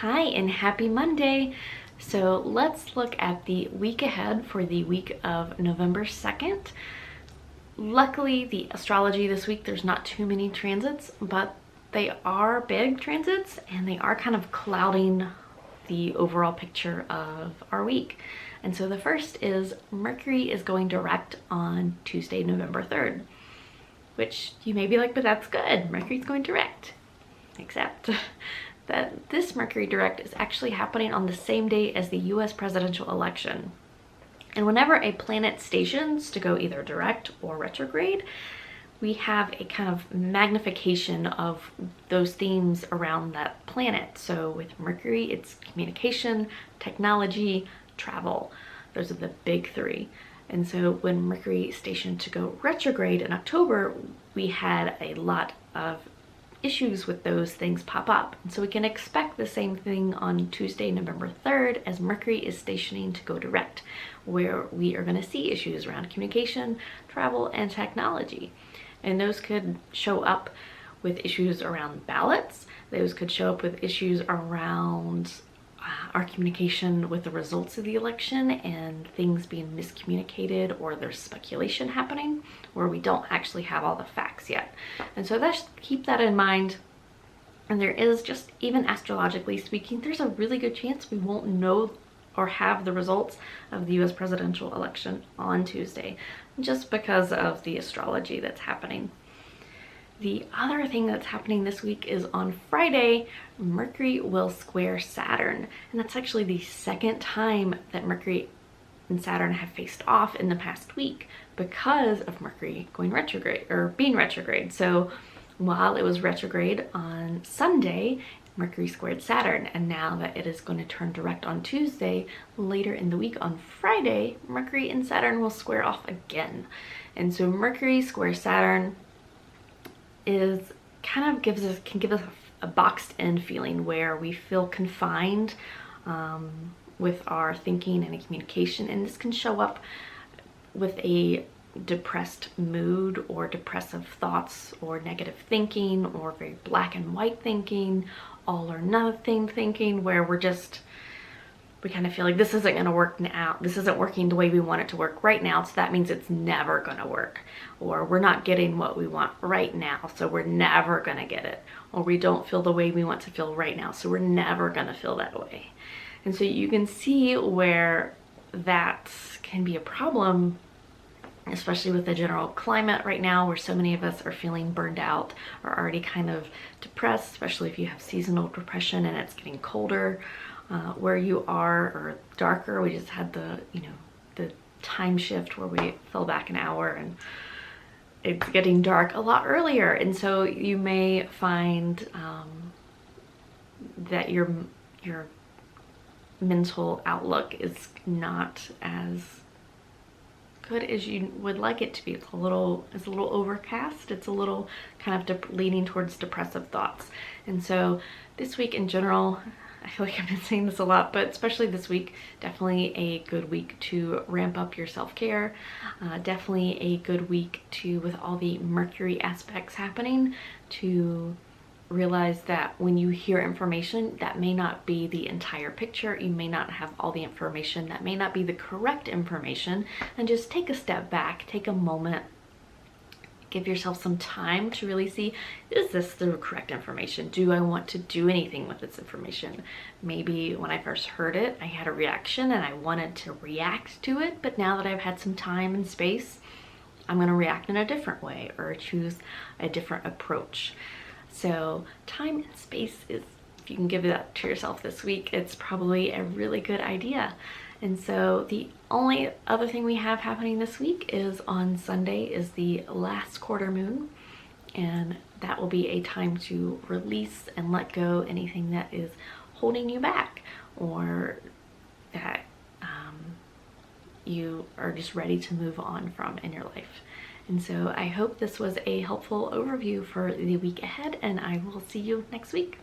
Hi and happy Monday. So let's look at the week ahead for the week of November 2nd. Luckily, the astrology this week, there's not too many transits, but they are big transits and they are kind of clouding the overall picture of our week. And so the first is Mercury is going direct on Tuesday, November 3rd, which you may be like, but that's good. Mercury's going direct. Except that this Mercury direct is actually happening on the same day as the US presidential election. And whenever a planet stations to go either direct or retrograde, we have a kind of magnification of those themes around that planet. So with Mercury, it's communication, technology, travel. Those are the big three. And so when Mercury stationed to go retrograde in October, we had a lot of issues with those things pop up. And so we can expect the same thing on Tuesday, November 3rd, as Mercury is stationing to go direct, where we are going to see issues around communication, travel, and technology. And those could show up with issues around ballots. Those could show up with issues around our communication with the results of the election and things being miscommunicated, or there's speculation happening where we don't actually have all the facts yet. And so keep that in mind. And there is, just even astrologically speaking, there's a really good chance we won't know or have the results of the US presidential election on Tuesday, just because of the astrology that's happening. The other thing that's happening this week is on Friday, Mercury will square Saturn. And that's actually the second time that Mercury and Saturn have faced off in the past week because of Mercury going retrograde, or being retrograde. So while it was retrograde on Sunday, Mercury squared Saturn. And now that it is going to turn direct on Tuesday, later in the week on Friday, Mercury and Saturn will square off again. And so Mercury square Saturn is kind of can give us a boxed in feeling where we feel confined with our thinking and communication, and this can show up with a depressed mood or depressive thoughts or negative thinking or very black and white thinking, all or nothing thinking, where we kind of feel like this isn't going to work now. This isn't working the way we want it to work right now, so that means it's never going to work. Or we're not getting what we want right now, so we're never going to get it. Or we don't feel the way we want to feel right now, so we're never going to feel that way. And so you can see where that can be a problem, especially with the general climate right now, where so many of us are feeling burned out or already kind of depressed, especially if you have seasonal depression and it's getting colder. Where you are, or darker. We just had the time shift where we fell back an hour and it's getting dark a lot earlier. And so you may find that your mental outlook is not as good as you would like it to be. It's a little overcast. It's a little kind of leaning towards depressive thoughts. And so this week in general, I feel like I've been saying this a lot, but especially this week, definitely a good week to ramp up your self-care. Definitely a good week to, with all the Mercury aspects happening, to realize that when you hear information, that may not be the entire picture. You may not have all the information. That may not be the correct information. And just take a step back, take a moment, give yourself some time to really see, is this the correct information? Do I want to do anything with this information? Maybe when I first heard it, I had a reaction and I wanted to react to it, but now that I've had some time and space, I'm going to react in a different way or choose a different approach. So time and space is, if you can give that to yourself this week, it's probably a really good idea. And so the only other thing we have happening this week is on Sunday is the last quarter moon, and that will be a time to release and let go anything that is holding you back, or that you are just ready to move on from in your life. And so I hope this was a helpful overview for the week ahead, and I will see you next week.